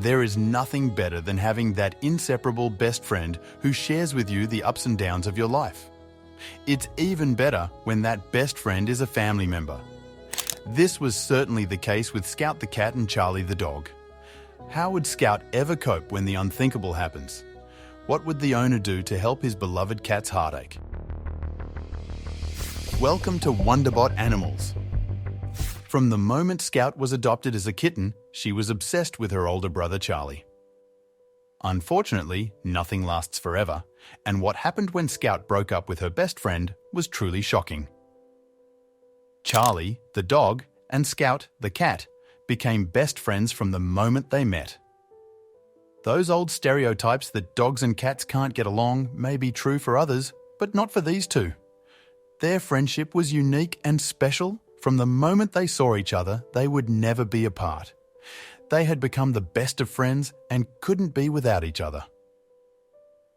There is nothing better than having that inseparable best friend who shares with you the ups and downs of your life. It's even better when that best friend is a family member. This was certainly the case with Scout the cat and Charlie the dog. How would Scout ever cope when the unthinkable happens? What would the owner do to help his beloved cat's heartache? Welcome to Wonderbot Animals. From the moment Scout was adopted as a kitten, she was obsessed with her older brother Charlie. Unfortunately, nothing lasts forever, and what happened when Scout broke up with her best friend was truly shocking. Charlie, the dog, and Scout, the cat, became best friends from the moment they met. Those old stereotypes that dogs and cats can't get along may be true for others, but not for these two. Their friendship was unique and special. From the moment they saw each other, they would never be apart. They had become the best of friends and couldn't be without each other.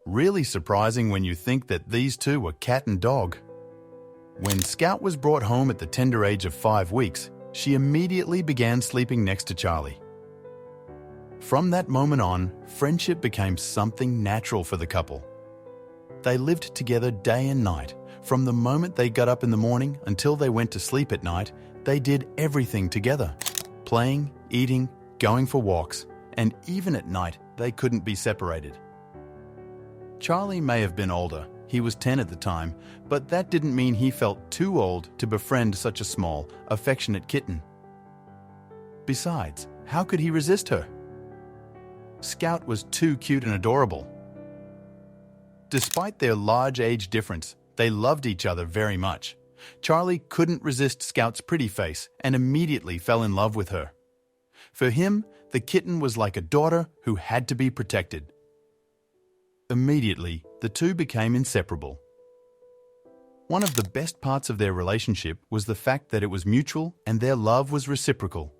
Really surprising when you think that these two were cat and dog. When Scout was brought home at the tender age of 5 weeks, she immediately began sleeping next to Charlie. From that moment on, friendship became something natural for the couple. They lived together day and night. From the moment they got up in the morning until they went to sleep at night, they did everything together. Playing, eating, going for walks, and even at night, they couldn't be separated. Charlie may have been older, he was 10 at the time, but that didn't mean he felt too old to befriend such a small, affectionate kitten. Besides, how could he resist her? Scout was too cute and adorable. Despite their large age difference, they loved each other very much. Charlie couldn't resist Scout's pretty face and immediately fell in love with her. For him, the kitten was like a daughter who had to be protected. Immediately, the two became inseparable. One of the best parts of their relationship was the fact that it was mutual and their love was reciprocal.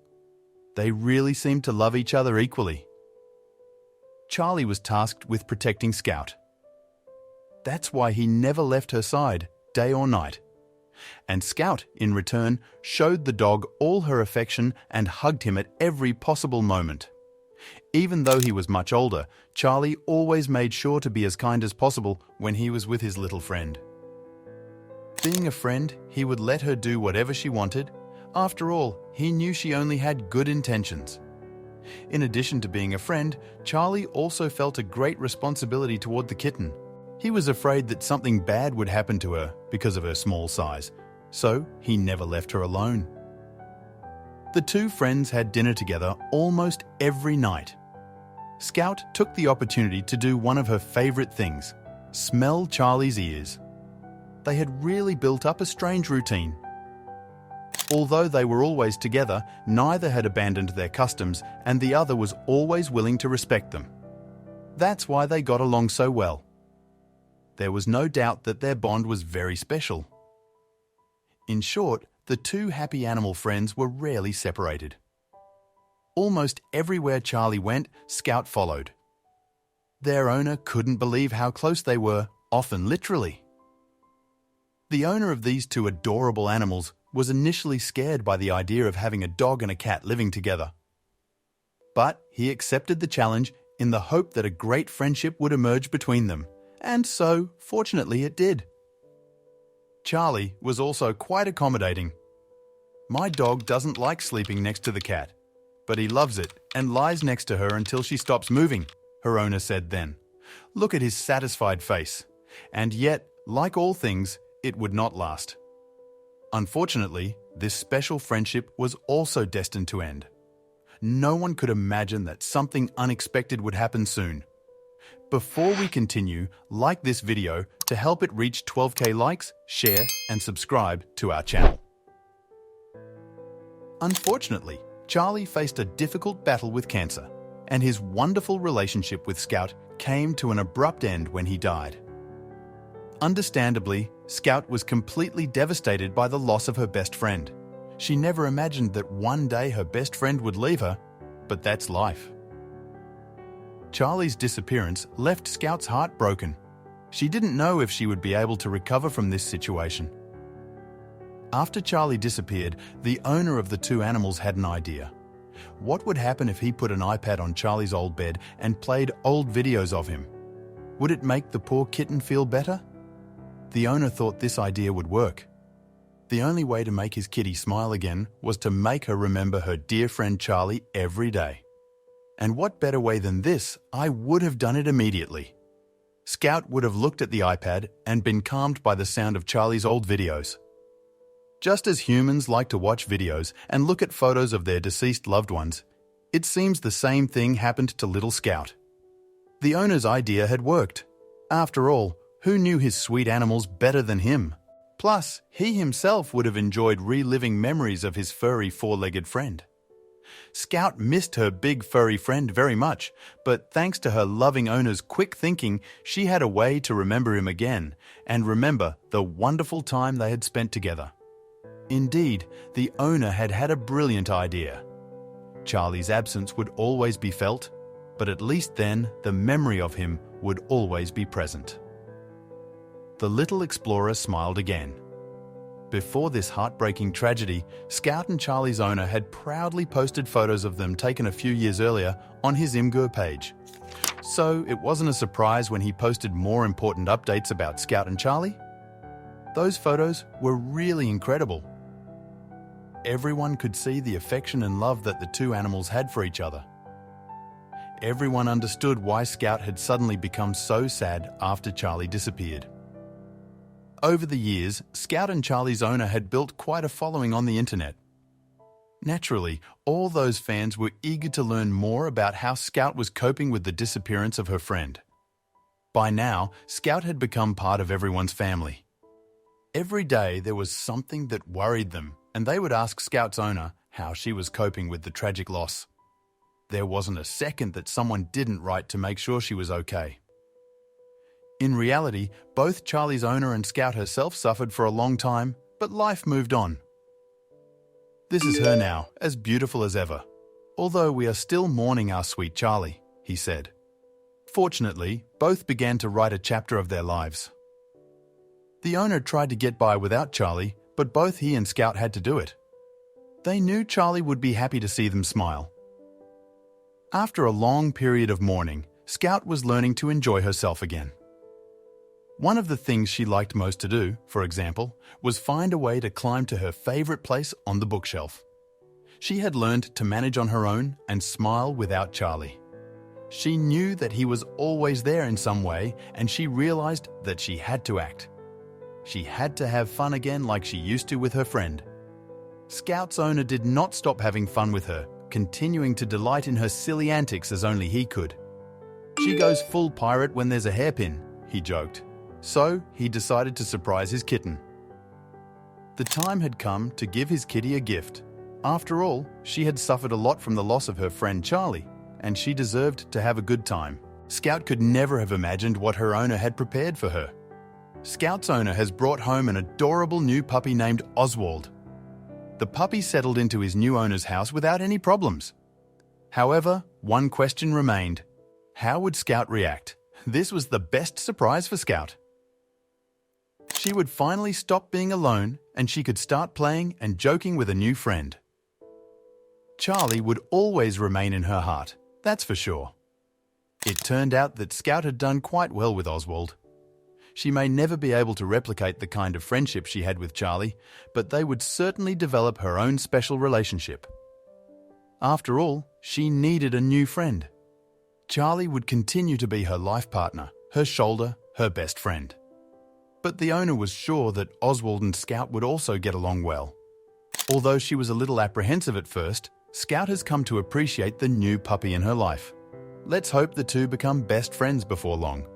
They really seemed to love each other equally. Charlie was tasked with protecting Scout. That's why he never left her side, day or night. And Scout, in return, showed the dog all her affection and hugged him at every possible moment. Even though he was much older, Charlie always made sure to be as kind as possible when he was with his little friend. Being a friend, he would let her do whatever she wanted. After all, he knew she only had good intentions. In addition to being a friend, Charlie also felt a great responsibility toward the kitten. He was afraid that something bad would happen to her because of her small size, so he never left her alone. The two friends had dinner together almost every night. Scout took the opportunity to do one of her favorite things, smell Charlie's ears. They had really built up a strange routine. Although they were always together, neither had abandoned their customs and the other was always willing to respect them. That's why they got along so well. There was no doubt that their bond was very special. In short, the two happy animal friends were rarely separated. Almost everywhere Charlie went, Scout followed. Their owner couldn't believe how close they were, often literally. The owner of these two adorable animals was initially scared by the idea of having a dog and a cat living together. But he accepted the challenge in the hope that a great friendship would emerge between them. And so, fortunately, it did. Charlie was also quite accommodating. "My dog doesn't like sleeping next to the cat, but he loves it and lies next to her until she stops moving," her owner said then. Look at his satisfied face. And yet, like all things, it would not last. Unfortunately, this special friendship was also destined to end. No one could imagine that something unexpected would happen soon. Before we continue, like this video to help it reach 12K likes, share, and subscribe to our channel. Unfortunately, Charlie faced a difficult battle with cancer, and his wonderful relationship with Scout came to an abrupt end when he died. Understandably, Scout was completely devastated by the loss of her best friend. She never imagined that one day her best friend would leave her, but that's life. Charlie's disappearance left Scout's heart broken. She didn't know if she would be able to recover from this situation. After Charlie disappeared, the owner of the two animals had an idea. What would happen if he put an iPad on Charlie's old bed and played old videos of him? Would it make the poor kitten feel better? The owner thought this idea would work. The only way to make his kitty smile again was to make her remember her dear friend Charlie every day. And what better way than this? I would have done it immediately. Scout would have looked at the iPad and been calmed by the sound of Charlie's old videos. Just as humans like to watch videos and look at photos of their deceased loved ones, it seems the same thing happened to little Scout. The owner's idea had worked. After all, who knew his sweet animals better than him? Plus, he himself would have enjoyed reliving memories of his furry four-legged friend. Scout missed her big furry friend very much, but thanks to her loving owner's quick thinking, she had a way to remember him again and remember the wonderful time they had spent together. Indeed, the owner had had a brilliant idea. Charlie's absence would always be felt, but at least then the memory of him would always be present. The little explorer smiled again. Before this heartbreaking tragedy, Scout and Charlie's owner had proudly posted photos of them taken a few years earlier on his Imgur page. So it wasn't a surprise when he posted more important updates about Scout and Charlie. Those photos were really incredible. Everyone could see the affection and love that the two animals had for each other. Everyone understood why Scout had suddenly become so sad after Charlie disappeared. Over the years, Scout and Charlie's owner had built quite a following on the internet. Naturally, all those fans were eager to learn more about how Scout was coping with the disappearance of her friend. By now, Scout had become part of everyone's family. Every day there was something that worried them, and they would ask Scout's owner how she was coping with the tragic loss. There wasn't a second that someone didn't write to make sure she was okay. In reality, both Charlie's owner and Scout herself suffered for a long time, but life moved on. This is her now, as beautiful as ever. Although we are still mourning our sweet Charlie, he said. Fortunately, both began to write a chapter of their lives. The owner tried to get by without Charlie, but both he and Scout had to do it. They knew Charlie would be happy to see them smile. After a long period of mourning, Scout was learning to enjoy herself again. One of the things she liked most to do, for example, was find a way to climb to her favourite place on the bookshelf. She had learned to manage on her own and smile without Charlie. She knew that he was always there in some way, and she realised that she had to act. She had to have fun again like she used to with her friend. Scout's owner did not stop having fun with her, continuing to delight in her silly antics as only he could. She goes full pirate when there's a hairpin, he joked. So he decided to surprise his kitten. The time had come to give his kitty a gift. After all, she had suffered a lot from the loss of her friend Charlie, and she deserved to have a good time. Scout could never have imagined what her owner had prepared for her. Scout's owner has brought home an adorable new puppy named Oswald. The puppy settled into his new owner's house without any problems. However, one question remained. How would Scout react? This was the best surprise for Scout. She would finally stop being alone and she could start playing and joking with a new friend. Charlie would always remain in her heart, that's for sure. It turned out that Scout had done quite well with Oswald. She may never be able to replicate the kind of friendship she had with Charlie, but they would certainly develop her own special relationship. After all, she needed a new friend. Charlie would continue to be her life partner, her shoulder, her best friend. But the owner was sure that Oswald and Scout would also get along well. Although she was a little apprehensive at first, Scout has come to appreciate the new puppy in her life. Let's hope the two become best friends before long.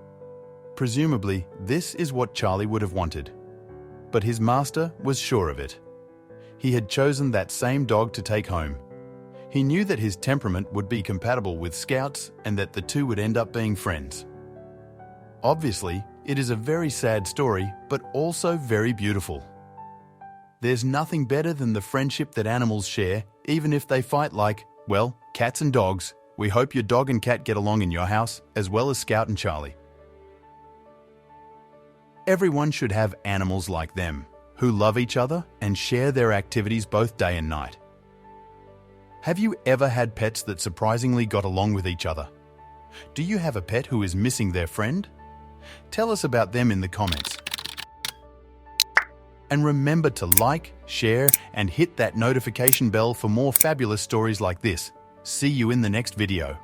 Presumably, this is what Charlie would have wanted. But his master was sure of it. He had chosen that same dog to take home. He knew that his temperament would be compatible with Scout's and that the two would end up being friends. Obviously, it is a very sad story, but also very beautiful. There's nothing better than the friendship that animals share, even if they fight like, well, cats and dogs. We hope your dog and cat get along in your house, as well as Scout and Charlie. Everyone should have animals like them, who love each other and share their activities both day and night. Have you ever had pets that surprisingly got along with each other? Do you have a pet who is missing their friend? Tell us about them in the comments. And remember to like, share, and hit that notification bell for more fabulous stories like this. See you in the next video.